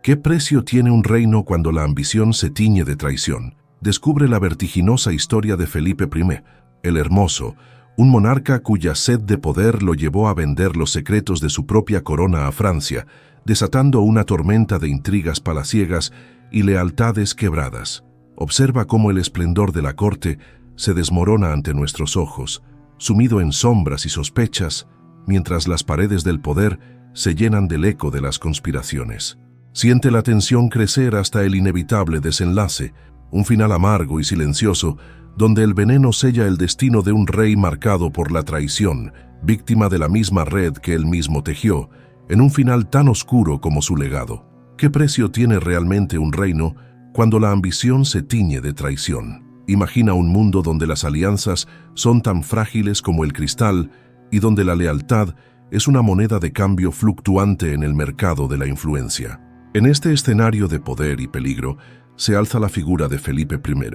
¿Qué precio tiene un reino cuando la ambición se tiñe de traición? Descubre la vertiginosa historia de Felipe I, el Hermoso, un monarca cuya sed de poder lo llevó a vender los secretos de su propia corona a Francia, desatando una tormenta de intrigas palaciegas y lealtades quebradas. Observa cómo el esplendor de la corte se desmorona ante nuestros ojos, sumido en sombras y sospechas, mientras las paredes del poder se llenan del eco de las conspiraciones. Siente la tensión crecer hasta el inevitable desenlace, un final amargo y silencioso, donde el veneno sella el destino de un rey marcado por la traición, víctima de la misma red que él mismo tejió, en un final tan oscuro como su legado. ¿Qué precio tiene realmente un reino cuando la ambición se tiñe de traición? Imagina un mundo donde las alianzas son tan frágiles como el cristal y donde la lealtad es una moneda de cambio fluctuante en el mercado de la influencia. En este escenario de poder y peligro se alza la figura de Felipe I,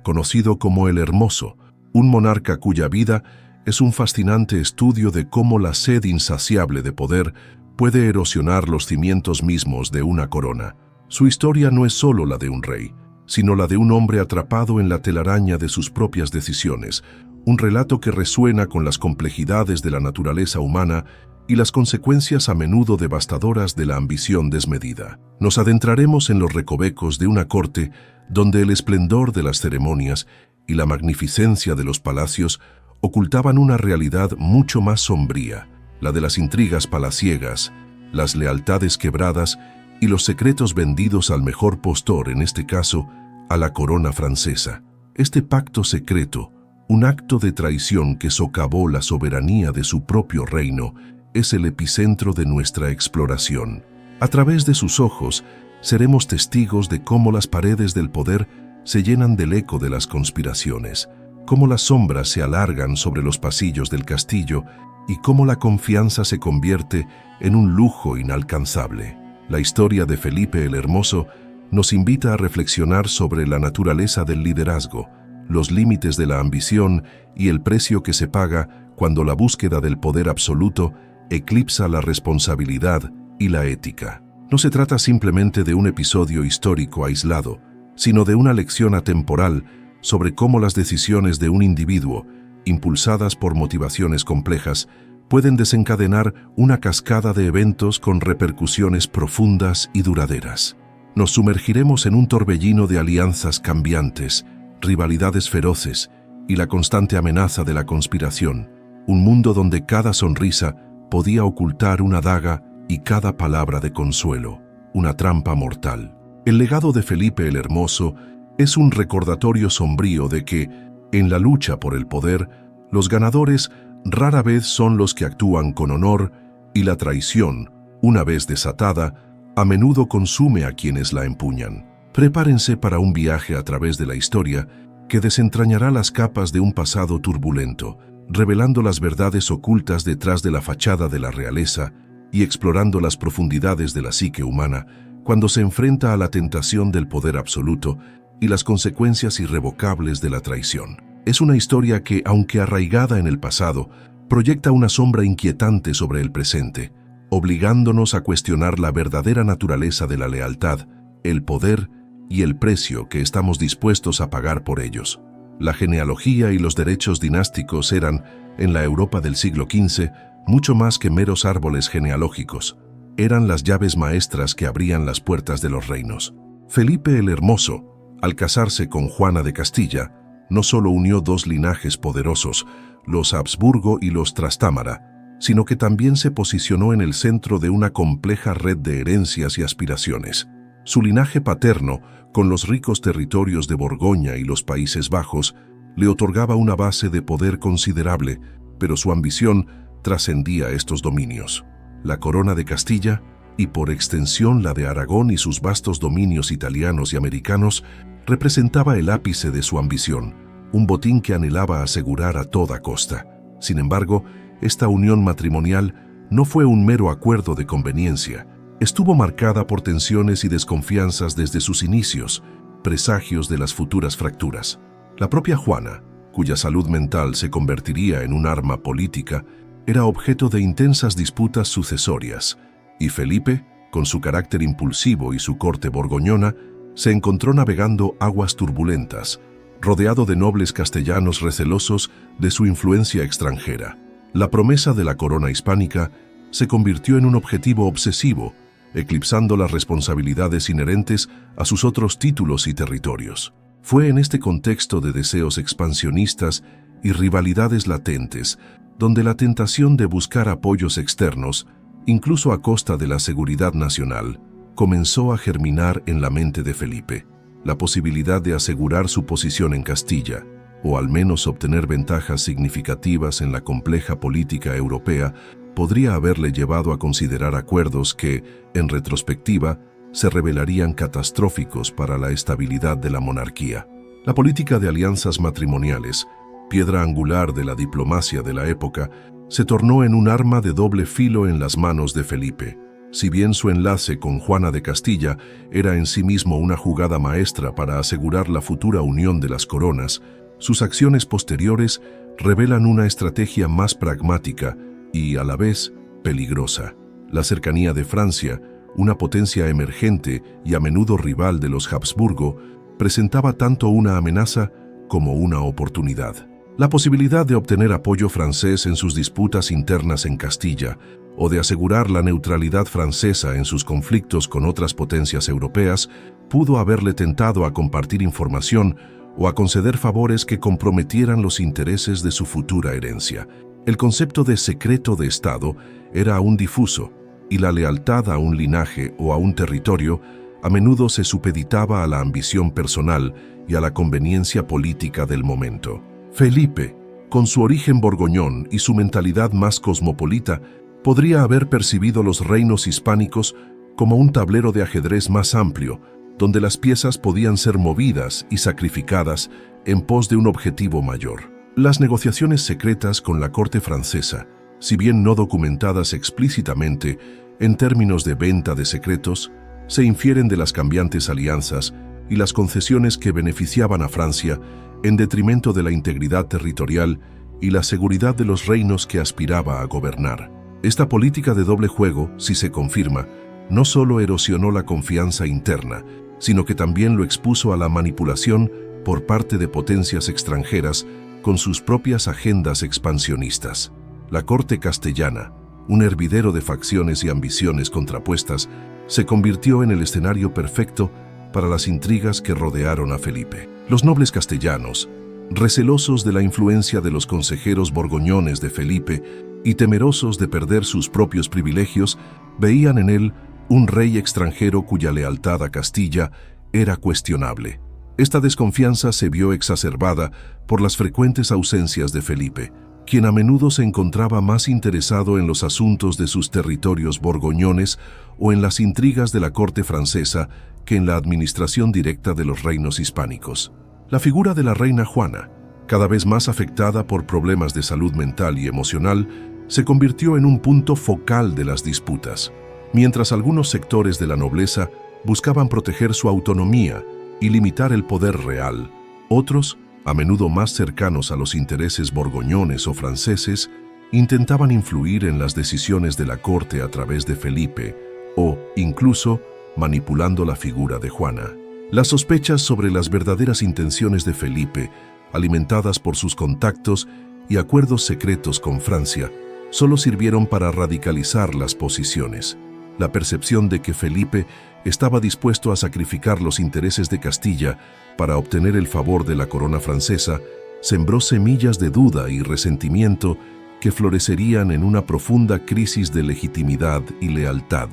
conocido como el Hermoso, un monarca cuya vida es un fascinante estudio de cómo la sed insaciable de poder puede erosionar los cimientos mismos de una corona. Su historia no es solo la de un rey, sino la de un hombre atrapado en la telaraña de sus propias decisiones, un relato que resuena con las complejidades de la naturaleza humana y las consecuencias a menudo devastadoras de la ambición desmedida. Nos adentraremos en los recovecos de una corte donde el esplendor de las ceremonias y la magnificencia de los palacios ocultaban una realidad mucho más sombría, la de las intrigas palaciegas, las lealtades quebradas y los secretos vendidos al mejor postor, en este caso, a la corona francesa. Este pacto secreto, un acto de traición que socavó la soberanía de su propio reino, es el epicentro de nuestra exploración. A través de sus ojos, seremos testigos de cómo las paredes del poder se llenan del eco de las conspiraciones, cómo las sombras se alargan sobre los pasillos del castillo y cómo la confianza se convierte en un lujo inalcanzable. La historia de Felipe el Hermoso nos invita a reflexionar sobre la naturaleza del liderazgo, los límites de la ambición y el precio que se paga cuando la búsqueda del poder absoluto eclipsa la responsabilidad y la ética. No se trata simplemente de un episodio histórico aislado, sino de una lección atemporal sobre cómo las decisiones de un individuo, impulsadas por motivaciones complejas, pueden desencadenar una cascada de eventos con repercusiones profundas y duraderas. Nos sumergiremos en un torbellino de alianzas cambiantes, rivalidades feroces y la constante amenaza de la conspiración, un mundo donde cada sonrisa podía ocultar una daga y cada palabra de consuelo, una trampa mortal. El legado de Felipe el Hermoso es un recordatorio sombrío de que, en la lucha por el poder, los ganadores rara vez son los que actúan con honor y la traición, una vez desatada, a menudo consume a quienes la empuñan. Prepárense para un viaje a través de la historia que desentrañará las capas de un pasado turbulento, revelando las verdades ocultas detrás de la fachada de la realeza y explorando las profundidades de la psique humana cuando se enfrenta a la tentación del poder absoluto y las consecuencias irrevocables de la traición. Es una historia que, aunque arraigada en el pasado, proyecta una sombra inquietante sobre el presente, obligándonos a cuestionar la verdadera naturaleza de la lealtad, el poder y el precio que estamos dispuestos a pagar por ellos. La genealogía y los derechos dinásticos eran, en la Europa del siglo XV, mucho más que meros árboles genealógicos. Eran las llaves maestras que abrían las puertas de los reinos. Felipe el Hermoso, al casarse con Juana de Castilla, no solo unió dos linajes poderosos, los Habsburgo y los Trastámara, sino que también se posicionó en el centro de una compleja red de herencias y aspiraciones. Su linaje paterno, con los ricos territorios de Borgoña y los Países Bajos, le otorgaba una base de poder considerable, pero su ambición trascendía estos dominios. La corona de Castilla, y por extensión la de Aragón y sus vastos dominios italianos y americanos, representaba el ápice de su ambición, un botín que anhelaba asegurar a toda costa. Sin embargo, esta unión matrimonial no fue un mero acuerdo de conveniencia. Estuvo marcada por tensiones y desconfianzas desde sus inicios, presagios de las futuras fracturas. La propia Juana, cuya salud mental se convertiría en un arma política, era objeto de intensas disputas sucesorias, y Felipe, con su carácter impulsivo y su corte borgoñona, se encontró navegando aguas turbulentas, rodeado de nobles castellanos recelosos de su influencia extranjera. La promesa de la corona hispánica se convirtió en un objetivo obsesivo, eclipsando las responsabilidades inherentes a sus otros títulos y territorios. Fue en este contexto de deseos expansionistas y rivalidades latentes, donde la tentación de buscar apoyos externos, incluso a costa de la seguridad nacional, comenzó a germinar en la mente de Felipe. La posibilidad de asegurar su posición en Castilla, o al menos obtener ventajas significativas en la compleja política europea, podría haberle llevado a considerar acuerdos que, en retrospectiva, se revelarían catastróficos para la estabilidad de la monarquía. La política de alianzas matrimoniales, piedra angular de la diplomacia de la época, se tornó en un arma de doble filo en las manos de Felipe. Si bien su enlace con Juana de Castilla era en sí mismo una jugada maestra para asegurar la futura unión de las coronas, sus acciones posteriores revelan una estrategia más pragmática y, a la vez, peligrosa. La cercanía de Francia, una potencia emergente y a menudo rival de los Habsburgo, presentaba tanto una amenaza como una oportunidad. La posibilidad de obtener apoyo francés en sus disputas internas en Castilla, o de asegurar la neutralidad francesa en sus conflictos con otras potencias europeas, pudo haberle tentado a compartir información o a conceder favores que comprometieran los intereses de su futura herencia. El concepto de secreto de Estado era aún difuso, y la lealtad a un linaje o a un territorio a menudo se supeditaba a la ambición personal y a la conveniencia política del momento. Felipe, con su origen borgoñón y su mentalidad más cosmopolita, podría haber percibido los reinos hispánicos como un tablero de ajedrez más amplio, donde las piezas podían ser movidas y sacrificadas en pos de un objetivo mayor. Las negociaciones secretas con la corte francesa, si bien no documentadas explícitamente en términos de venta de secretos, se infieren de las cambiantes alianzas y las concesiones que beneficiaban a Francia en detrimento de la integridad territorial y la seguridad de los reinos que aspiraba a gobernar. Esta política de doble juego, si se confirma, no solo erosionó la confianza interna, sino que también lo expuso a la manipulación por parte de potencias extranjeras con sus propias agendas expansionistas. La corte castellana, un hervidero de facciones y ambiciones contrapuestas, se convirtió en el escenario perfecto para las intrigas que rodearon a Felipe. Los nobles castellanos, recelosos de la influencia de los consejeros borgoñones de Felipe y temerosos de perder sus propios privilegios, veían en él un rey extranjero cuya lealtad a Castilla era cuestionable. Esta desconfianza se vio exacerbada por las frecuentes ausencias de Felipe, quien a menudo se encontraba más interesado en los asuntos de sus territorios borgoñones o en las intrigas de la corte francesa que en la administración directa de los reinos hispánicos. La figura de la reina Juana, cada vez más afectada por problemas de salud mental y emocional, se convirtió en un punto focal de las disputas. Mientras algunos sectores de la nobleza buscaban proteger su autonomía y limitar el poder real, otros, a menudo más cercanos a los intereses borgoñones o franceses, intentaban influir en las decisiones de la corte a través de Felipe o, incluso, manipulando la figura de Juana. Las sospechas sobre las verdaderas intenciones de Felipe, alimentadas por sus contactos y acuerdos secretos con Francia, solo sirvieron para radicalizar las posiciones. La percepción de que Felipe estaba dispuesto a sacrificar los intereses de Castilla para obtener el favor de la corona francesa sembró semillas de duda y resentimiento que florecerían en una profunda crisis de legitimidad y lealtad.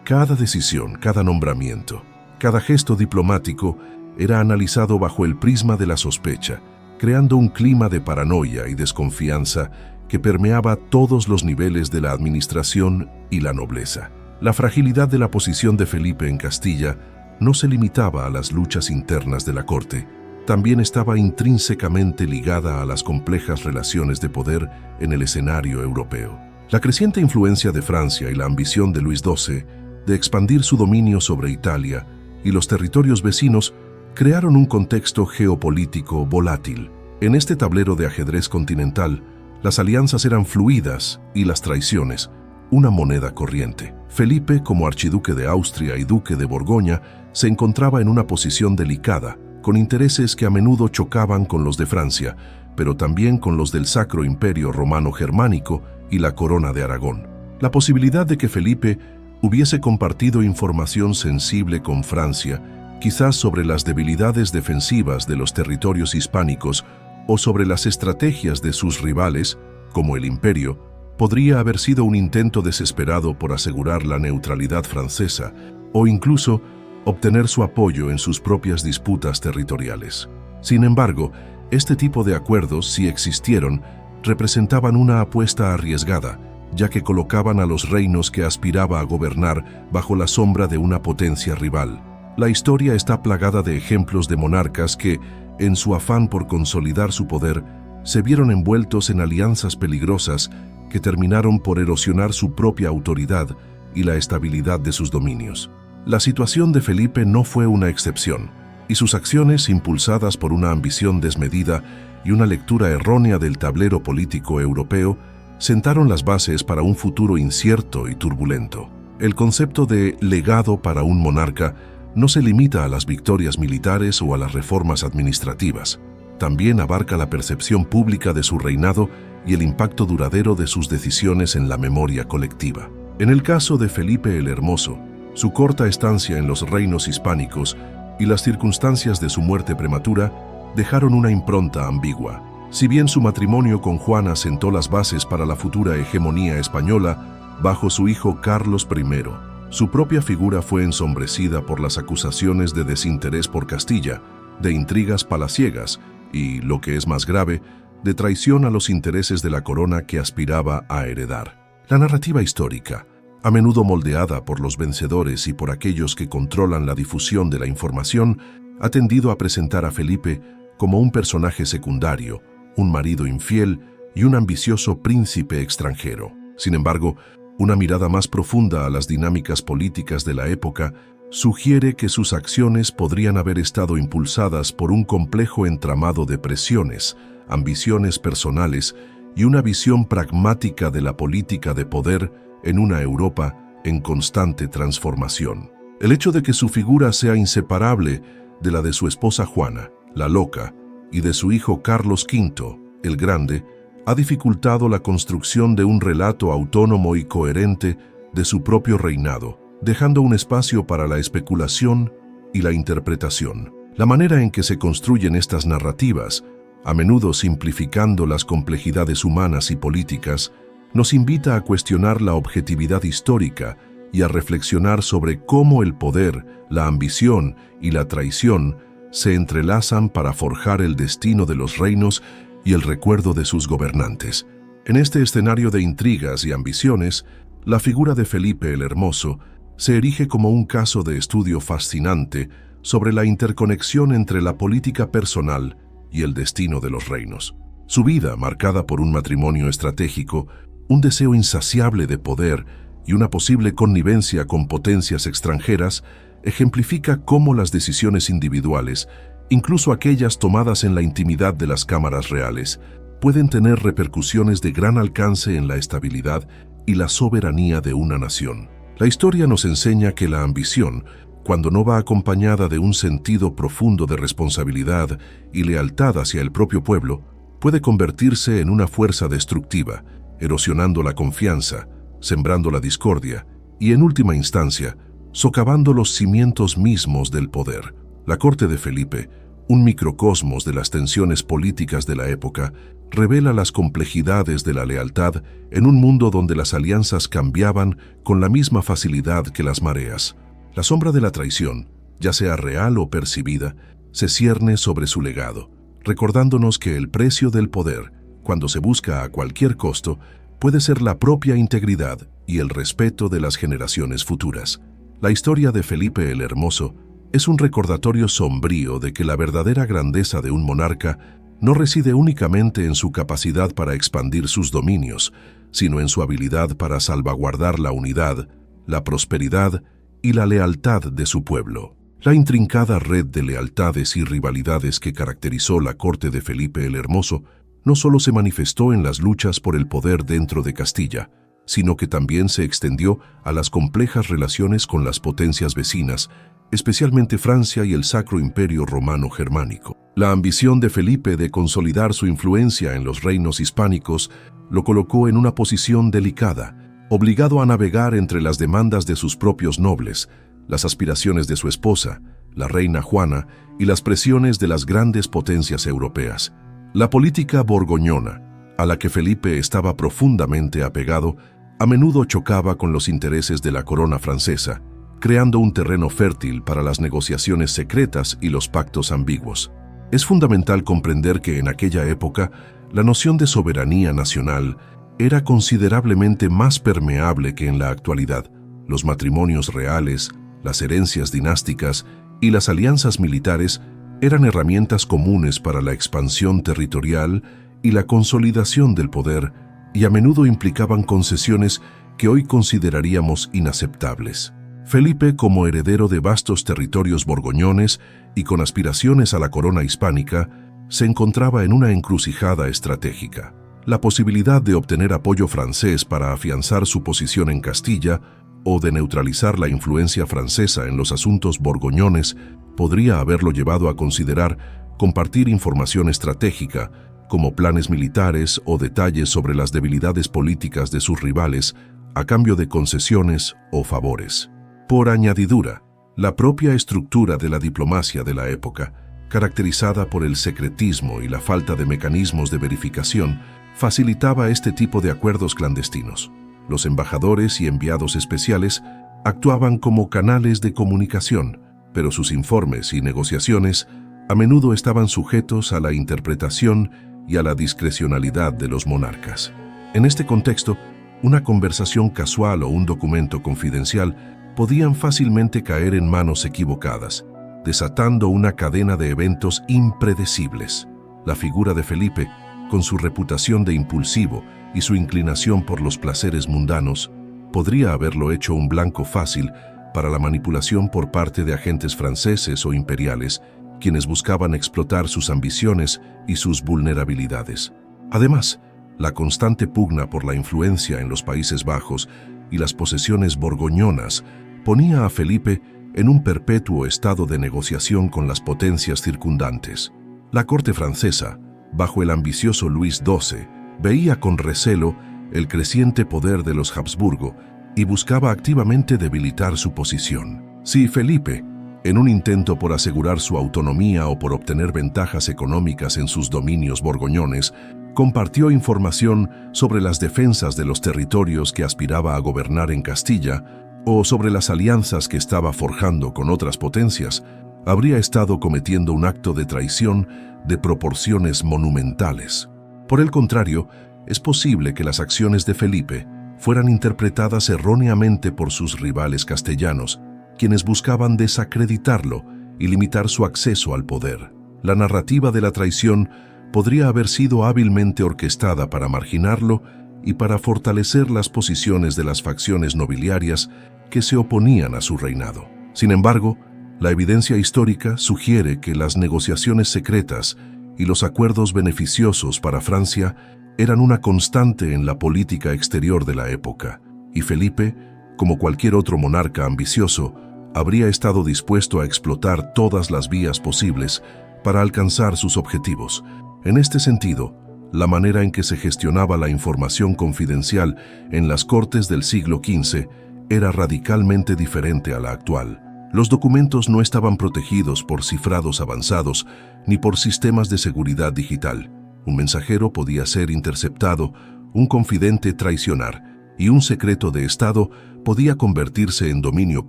Cada decisión, cada nombramiento, cada gesto diplomático era analizado bajo el prisma de la sospecha, creando un clima de paranoia y desconfianza que permeaba todos los niveles de la administración y la nobleza. La fragilidad de la posición de Felipe en Castilla no se limitaba a las luchas internas de la corte, también estaba intrínsecamente ligada a las complejas relaciones de poder en el escenario europeo. La creciente influencia de Francia y la ambición de Luis XII de expandir su dominio sobre Italia y los territorios vecinos crearon un contexto geopolítico volátil. En este tablero de ajedrez continental, las alianzas eran fluidas y las traiciones, una moneda corriente. Felipe, como archiduque de Austria y duque de Borgoña, se encontraba en una posición delicada, con intereses que a menudo chocaban con los de Francia, pero también con los del Sacro Imperio Romano Germánico y la Corona de Aragón. La posibilidad de que Felipe hubiese compartido información sensible con Francia, quizás sobre las debilidades defensivas de los territorios hispánicos o sobre las estrategias de sus rivales, como el Imperio, podría haber sido un intento desesperado por asegurar la neutralidad francesa o incluso obtener su apoyo en sus propias disputas territoriales. Sin embargo, este tipo de acuerdos, si existieron, representaban una apuesta arriesgada, ya que colocaban a los reinos que aspiraba a gobernar bajo la sombra de una potencia rival. La historia está plagada de ejemplos de monarcas que, en su afán por consolidar su poder, se vieron envueltos en alianzas peligrosas que terminaron por erosionar su propia autoridad y la estabilidad de sus dominios. La situación de Felipe no fue una excepción, y sus acciones, impulsadas por una ambición desmedida y una lectura errónea del tablero político europeo, sentaron las bases para un futuro incierto y turbulento. El concepto de legado para un monarca no se limita a las victorias militares o a las reformas administrativas. También abarca la percepción pública de su reinado y el impacto duradero de sus decisiones en la memoria colectiva. En el caso de Felipe el Hermoso, su corta estancia en los reinos hispánicos y las circunstancias de su muerte prematura dejaron una impronta ambigua. Si bien su matrimonio con Juana sentó las bases para la futura hegemonía española bajo su hijo Carlos I, su propia figura fue ensombrecida por las acusaciones de desinterés por Castilla, de intrigas palaciegas y, lo que es más grave, de traición a los intereses de la corona que aspiraba a heredar. La narrativa histórica, a menudo moldeada por los vencedores y por aquellos que controlan la difusión de la información, ha tendido a presentar a Felipe como un personaje secundario, un marido infiel y un ambicioso príncipe extranjero. Sin embargo, una mirada más profunda a las dinámicas políticas de la época sugiere que sus acciones podrían haber estado impulsadas por un complejo entramado de presiones, ambiciones personales y una visión pragmática de la política de poder en una Europa en constante transformación. El hecho de que su figura sea inseparable de la de su esposa Juana, la Loca, y de su hijo Carlos V, el Grande, ha dificultado la construcción de un relato autónomo y coherente de su propio reinado, dejando un espacio para la especulación y la interpretación. La manera en que se construyen estas narrativas, a menudo simplificando las complejidades humanas y políticas, nos invita a cuestionar la objetividad histórica y a reflexionar sobre cómo el poder, la ambición y la traición se entrelazan para forjar el destino de los reinos y el recuerdo de sus gobernantes. En este escenario de intrigas y ambiciones, la figura de Felipe el Hermoso se erige como un caso de estudio fascinante sobre la interconexión entre la política personal y el destino de los reinos. Su vida, marcada por un matrimonio estratégico, un deseo insaciable de poder y una posible connivencia con potencias extranjeras, ejemplifica cómo las decisiones individuales, incluso aquellas tomadas en la intimidad de las cámaras reales, pueden tener repercusiones de gran alcance en la estabilidad y la soberanía de una nación. La historia nos enseña que la ambición, cuando no va acompañada de un sentido profundo de responsabilidad y lealtad hacia el propio pueblo, puede convertirse en una fuerza destructiva, erosionando la confianza, sembrando la discordia y, en última instancia, socavando los cimientos mismos del poder. La corte de Felipe, un microcosmos de las tensiones políticas de la época, revela las complejidades de la lealtad en un mundo donde las alianzas cambiaban con la misma facilidad que las mareas. La sombra de la traición, ya sea real o percibida, se cierne sobre su legado, recordándonos que el precio del poder, cuando se busca a cualquier costo, puede ser la propia integridad y el respeto de las generaciones futuras. La historia de Felipe el Hermoso es un recordatorio sombrío de que la verdadera grandeza de un monarca no reside únicamente en su capacidad para expandir sus dominios, sino en su habilidad para salvaguardar la unidad, la prosperidad y la lealtad de su pueblo. La intrincada red de lealtades y rivalidades que caracterizó la corte de Felipe el Hermoso no solo se manifestó en las luchas por el poder dentro de Castilla, sino que también se extendió a las complejas relaciones con las potencias vecinas, especialmente Francia y el Sacro Imperio Romano Germánico. La ambición de Felipe de consolidar su influencia en los reinos hispánicos lo colocó en una posición delicada, obligado a navegar entre las demandas de sus propios nobles, las aspiraciones de su esposa, la reina Juana, y las presiones de las grandes potencias europeas. La política borgoñona, a la que Felipe estaba profundamente apegado, a menudo chocaba con los intereses de la corona francesa, creando un terreno fértil para las negociaciones secretas y los pactos ambiguos. Es fundamental comprender que en aquella época la noción de soberanía nacional era considerablemente más permeable que en la actualidad. Los matrimonios reales, las herencias dinásticas y las alianzas militares eran herramientas comunes para la expansión territorial y la consolidación del poder, y a menudo implicaban concesiones que hoy consideraríamos inaceptables. Felipe, como heredero de vastos territorios borgoñones y con aspiraciones a la corona hispánica, se encontraba en una encrucijada estratégica. La posibilidad de obtener apoyo francés para afianzar su posición en Castilla o de neutralizar la influencia francesa en los asuntos borgoñones podría haberlo llevado a considerar compartir información estratégica, como planes militares o detalles sobre las debilidades políticas de sus rivales, a cambio de concesiones o favores. Por añadidura, la propia estructura de la diplomacia de la época, caracterizada por el secretismo y la falta de mecanismos de verificación, facilitaba este tipo de acuerdos clandestinos. Los embajadores y enviados especiales actuaban como canales de comunicación, pero sus informes y negociaciones a menudo estaban sujetos a la interpretación y a la discrecionalidad de los monarcas. En este contexto, una conversación casual o un documento confidencial podían fácilmente caer en manos equivocadas, desatando una cadena de eventos impredecibles. La figura de Felipe, con su reputación de impulsivo y su inclinación por los placeres mundanos, podría haberlo hecho un blanco fácil para la manipulación por parte de agentes franceses o imperiales, quienes buscaban explotar sus ambiciones y sus vulnerabilidades. Además, la constante pugna por la influencia en los Países Bajos y las posesiones borgoñonas ponía a Felipe en un perpetuo estado de negociación con las potencias circundantes. La corte francesa, bajo el ambicioso Luis XII, veía con recelo el creciente poder de los Habsburgo y buscaba activamente debilitar su posición. Si Felipe, en un intento por asegurar su autonomía o por obtener ventajas económicas en sus dominios borgoñones, compartió información sobre las defensas de los territorios que aspiraba a gobernar en Castilla o sobre las alianzas que estaba forjando con otras potencias, habría estado cometiendo un acto de traición de proporciones monumentales. Por el contrario, es posible que las acciones de Felipe fueran interpretadas erróneamente por sus rivales castellanos, quienes buscaban desacreditarlo y limitar su acceso al poder. La narrativa de la traición podría haber sido hábilmente orquestada para marginarlo y para fortalecer las posiciones de las facciones nobiliarias que se oponían a su reinado. Sin embargo, la evidencia histórica sugiere que las negociaciones secretas y los acuerdos beneficiosos para Francia eran una constante en la política exterior de la época, y Felipe, como cualquier otro monarca ambicioso, habría estado dispuesto a explotar todas las vías posibles para alcanzar sus objetivos. En este sentido, la manera en que se gestionaba la información confidencial en las cortes del siglo XV era radicalmente diferente a la actual. Los documentos no estaban protegidos por cifrados avanzados ni por sistemas de seguridad digital. Un mensajero podía ser interceptado, un confidente traicionar, y un secreto de Estado podía convertirse en dominio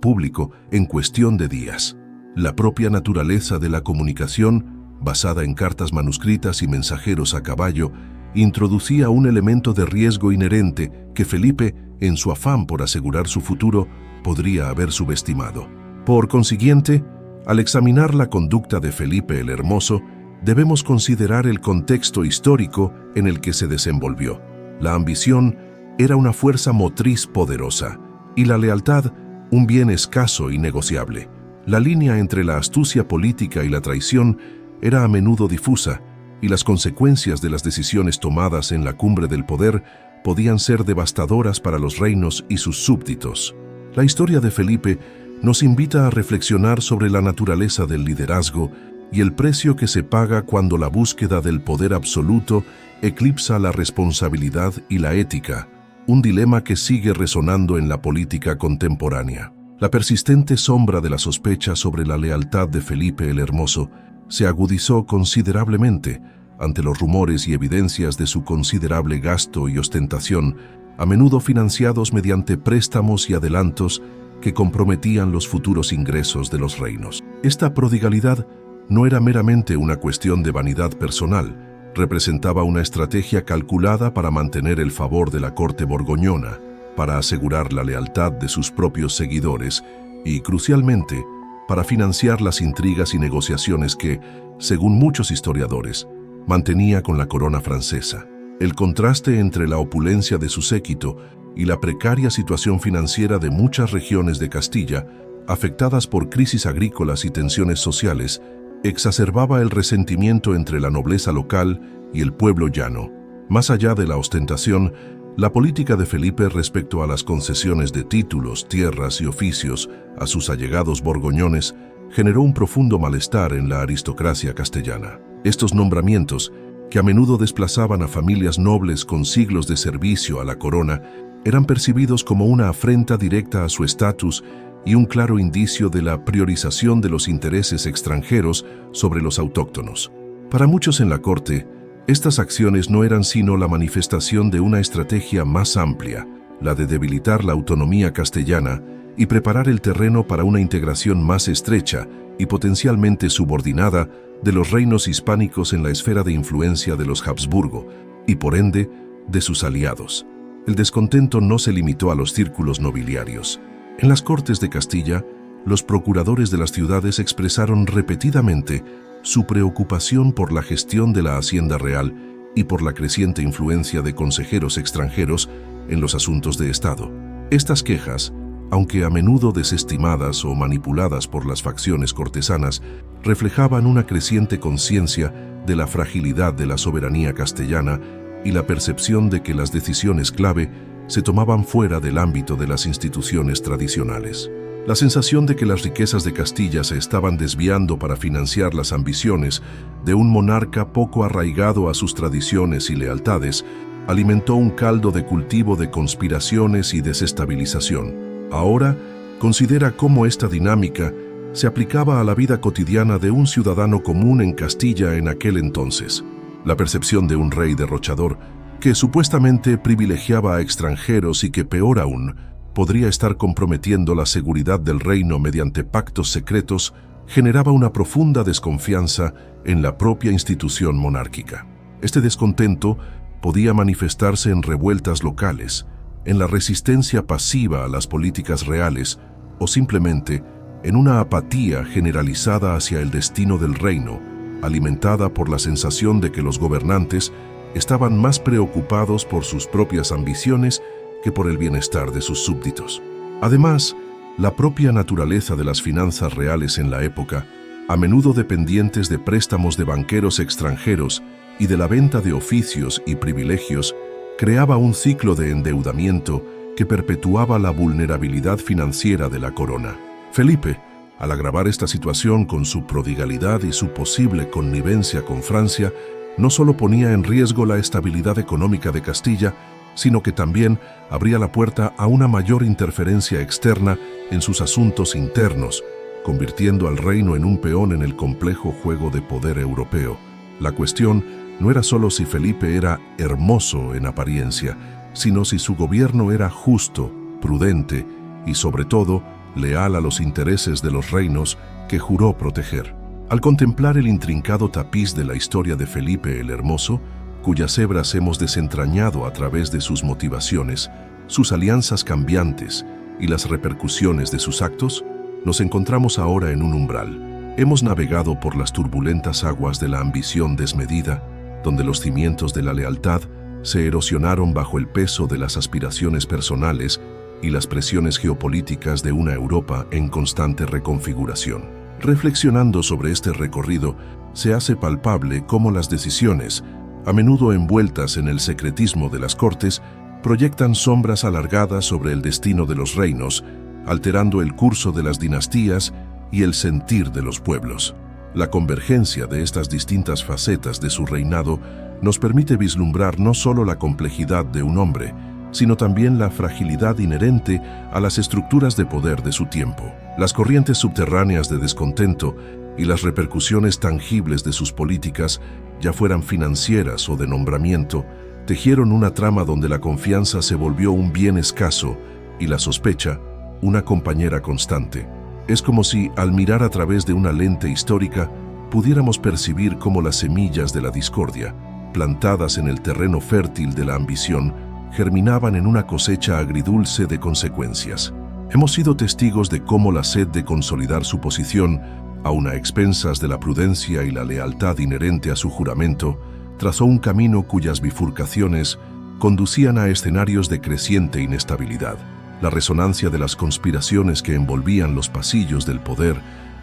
público en cuestión de días. La propia naturaleza de la comunicación, basada en cartas manuscritas y mensajeros a caballo, introducía un elemento de riesgo inherente que Felipe, en su afán por asegurar su futuro, podría haber subestimado. Por consiguiente, al examinar la conducta de Felipe el Hermoso, debemos considerar el contexto histórico en el que se desenvolvió. La ambición era una fuerza motriz poderosa y la lealtad un bien escaso y negociable. La línea entre la astucia política y la traición era a menudo difusa, y las consecuencias de las decisiones tomadas en la cumbre del poder podían ser devastadoras para los reinos y sus súbditos. La historia de Felipe nos invita a reflexionar sobre la naturaleza del liderazgo y el precio que se paga cuando la búsqueda del poder absoluto eclipsa la responsabilidad y la ética, un dilema que sigue resonando en la política contemporánea. La persistente sombra de la sospecha sobre la lealtad de Felipe el Hermoso se agudizó considerablemente ante los rumores y evidencias de su considerable gasto y ostentación, a menudo financiados mediante préstamos y adelantos que comprometían los futuros ingresos de los reinos. Esta prodigalidad no era meramente una cuestión de vanidad personal, representaba una estrategia calculada para mantener el favor de la corte borgoñona, para asegurar la lealtad de sus propios seguidores y, crucialmente, para financiar las intrigas y negociaciones que, según muchos historiadores, mantenía con la corona francesa. El contraste entre la opulencia de su séquito y la precaria situación financiera de muchas regiones de Castilla, afectadas por crisis agrícolas y tensiones sociales, exacerbaba el resentimiento entre la nobleza local y el pueblo llano. Más allá de la ostentación, la política de Felipe respecto a las concesiones de títulos, tierras y oficios a sus allegados borgoñones generó un profundo malestar en la aristocracia castellana. Estos nombramientos, que a menudo desplazaban a familias nobles con siglos de servicio a la corona, eran percibidos como una afrenta directa a su estatus y un claro indicio de la priorización de los intereses extranjeros sobre los autóctonos. Para muchos en la corte, estas acciones no eran sino la manifestación de una estrategia más amplia, la de debilitar la autonomía castellana y preparar el terreno para una integración más estrecha y potencialmente subordinada de los reinos hispánicos en la esfera de influencia de los Habsburgo y, por ende, de sus aliados. El descontento no se limitó a los círculos nobiliarios. En las Cortes de Castilla, los procuradores de las ciudades expresaron repetidamente su preocupación por la gestión de la hacienda real y por la creciente influencia de consejeros extranjeros en los asuntos de Estado. Estas quejas, aunque a menudo desestimadas o manipuladas por las facciones cortesanas, reflejaban una creciente conciencia de la fragilidad de la soberanía castellana y la percepción de que las decisiones clave se tomaban fuera del ámbito de las instituciones tradicionales. La sensación de que las riquezas de Castilla se estaban desviando para financiar las ambiciones de un monarca poco arraigado a sus tradiciones y lealtades alimentó un caldo de cultivo de conspiraciones y desestabilización. Ahora, considera cómo esta dinámica se aplicaba a la vida cotidiana de un ciudadano común en Castilla en aquel entonces. La percepción de un rey derrochador que supuestamente privilegiaba a extranjeros y que, peor aún, podría estar comprometiendo la seguridad del reino mediante pactos secretos, generaba una profunda desconfianza en la propia institución monárquica. Este descontento podía manifestarse en revueltas locales, en la resistencia pasiva a las políticas reales o simplemente en una apatía generalizada hacia el destino del reino, alimentada por la sensación de que los gobernantes estaban más preocupados por sus propias ambiciones que por el bienestar de sus súbditos. Además, la propia naturaleza de las finanzas reales en la época, a menudo dependientes de préstamos de banqueros extranjeros y de la venta de oficios y privilegios, creaba un ciclo de endeudamiento que perpetuaba la vulnerabilidad financiera de la corona. Felipe, al agravar esta situación con su prodigalidad y su posible connivencia con Francia, no solo ponía en riesgo la estabilidad económica de Castilla, sino que también abría la puerta a una mayor interferencia externa en sus asuntos internos, convirtiendo al reino en un peón en el complejo juego de poder europeo. La cuestión no era solo si Felipe era hermoso en apariencia, sino si su gobierno era justo, prudente y, sobre todo, leal a los intereses de los reinos que juró proteger. Al contemplar el intrincado tapiz de la historia de Felipe el Hermoso, cuyas hebras hemos desentrañado a través de sus motivaciones, sus alianzas cambiantes y las repercusiones de sus actos, nos encontramos ahora en un umbral. Hemos navegado por las turbulentas aguas de la ambición desmedida, donde los cimientos de la lealtad se erosionaron bajo el peso de las aspiraciones personales y las presiones geopolíticas de una Europa en constante reconfiguración. Reflexionando sobre este recorrido, se hace palpable cómo las decisiones, a menudo envueltas en el secretismo de las cortes, proyectan sombras alargadas sobre el destino de los reinos, alterando el curso de las dinastías y el sentir de los pueblos. La convergencia de estas distintas facetas de su reinado nos permite vislumbrar no solo la complejidad de un hombre, sino también la fragilidad inherente a las estructuras de poder de su tiempo. Las corrientes subterráneas de descontento y las repercusiones tangibles de sus políticas, ya fueran financieras o de nombramiento, tejieron una trama donde la confianza se volvió un bien escaso y la sospecha una compañera constante. Es como si, al mirar a través de una lente histórica, pudiéramos percibir cómo las semillas de la discordia, plantadas en el terreno fértil de la ambición, germinaban en una cosecha agridulce de consecuencias. Hemos sido testigos de cómo la sed de consolidar su posición, aun a expensas de la prudencia y la lealtad inherente a su juramento, trazó un camino cuyas bifurcaciones conducían a escenarios de creciente inestabilidad. La resonancia de las conspiraciones que envolvían los pasillos del poder,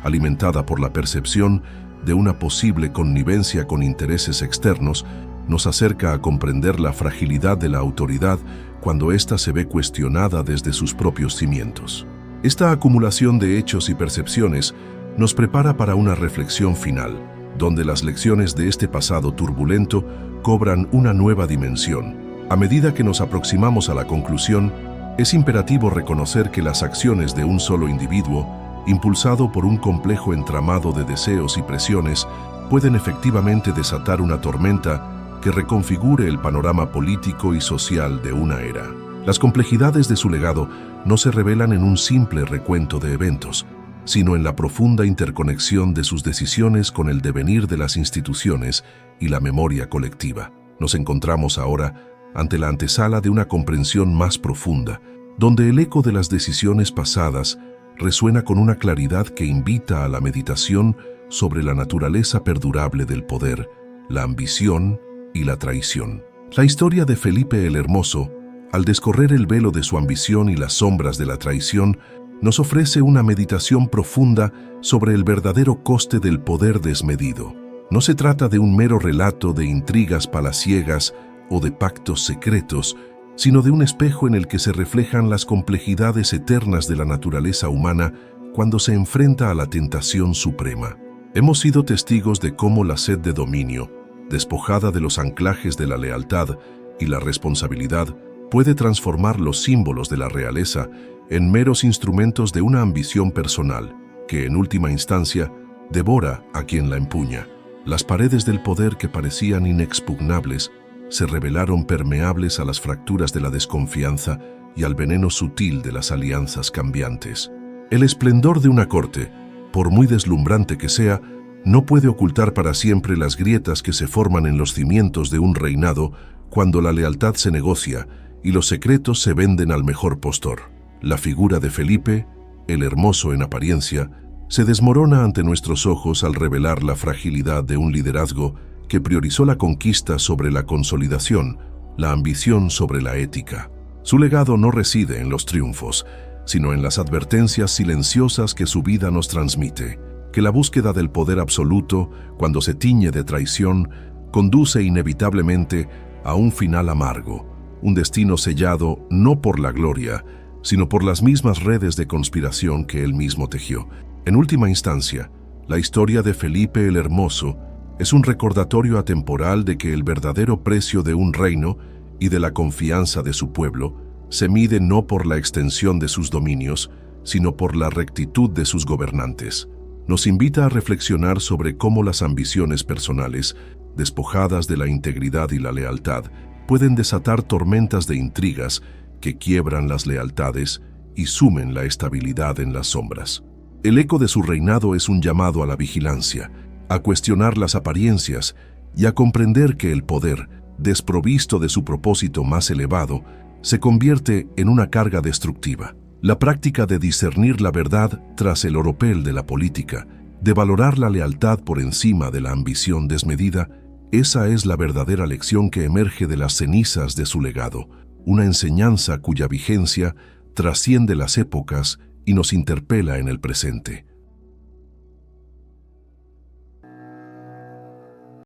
alimentada por la percepción de una posible connivencia con intereses externos, nos acerca a comprender la fragilidad de la autoridad cuando ésta se ve cuestionada desde sus propios cimientos. Esta acumulación de hechos y percepciones nos prepara para una reflexión final, donde las lecciones de este pasado turbulento cobran una nueva dimensión. A medida que nos aproximamos a la conclusión, es imperativo reconocer que las acciones de un solo individuo, impulsado por un complejo entramado de deseos y presiones, pueden efectivamente desatar una tormenta que reconfigure el panorama político y social de una era. Las complejidades de su legado no se revelan en un simple recuento de eventos, sino en la profunda interconexión de sus decisiones con el devenir de las instituciones y la memoria colectiva. Nos encontramos ahora ante la antesala de una comprensión más profunda, donde el eco de las decisiones pasadas resuena con una claridad que invita a la meditación sobre la naturaleza perdurable del poder, la ambición y la traición. La historia de Felipe el Hermoso, al descorrer el velo de su ambición y las sombras de la traición, nos ofrece una meditación profunda sobre el verdadero coste del poder desmedido. No se trata de un mero relato de intrigas palaciegas o de pactos secretos, sino de un espejo en el que se reflejan las complejidades eternas de la naturaleza humana cuando se enfrenta a la tentación suprema. Hemos sido testigos de cómo la sed de dominio, despojada de los anclajes de la lealtad y la responsabilidad, puede transformar los símbolos de la realeza en meros instrumentos de una ambición personal, que en última instancia devora a quien la empuña. Las paredes del poder que parecían inexpugnables se revelaron permeables a las fracturas de la desconfianza y al veneno sutil de las alianzas cambiantes. El esplendor de una corte, por muy deslumbrante que sea, no puede ocultar para siempre las grietas que se forman en los cimientos de un reinado cuando la lealtad se negocia y los secretos se venden al mejor postor. La figura de Felipe, el Hermoso en apariencia, se desmorona ante nuestros ojos al revelar la fragilidad de un liderazgo que priorizó la conquista sobre la consolidación, la ambición sobre la ética. Su legado no reside en los triunfos, sino en las advertencias silenciosas que su vida nos transmite, que la búsqueda del poder absoluto, cuando se tiñe de traición, conduce inevitablemente a un final amargo, un destino sellado no por la gloria, sino por las mismas redes de conspiración que él mismo tejió. En última instancia, la historia de Felipe el Hermoso es un recordatorio atemporal de que el verdadero precio de un reino y de la confianza de su pueblo se mide no por la extensión de sus dominios, sino por la rectitud de sus gobernantes. Nos invita a reflexionar sobre cómo las ambiciones personales, despojadas de la integridad y la lealtad, pueden desatar tormentas de intrigas que quiebran las lealtades y sumen la estabilidad en las sombras. El eco de su reinado es un llamado a la vigilancia, a cuestionar las apariencias y a comprender que el poder, desprovisto de su propósito más elevado, se convierte en una carga destructiva. La práctica de discernir la verdad tras el oropel de la política, de valorar la lealtad por encima de la ambición desmedida, esa es la verdadera lección que emerge de las cenizas de su legado, una enseñanza cuya vigencia trasciende las épocas y nos interpela en el presente.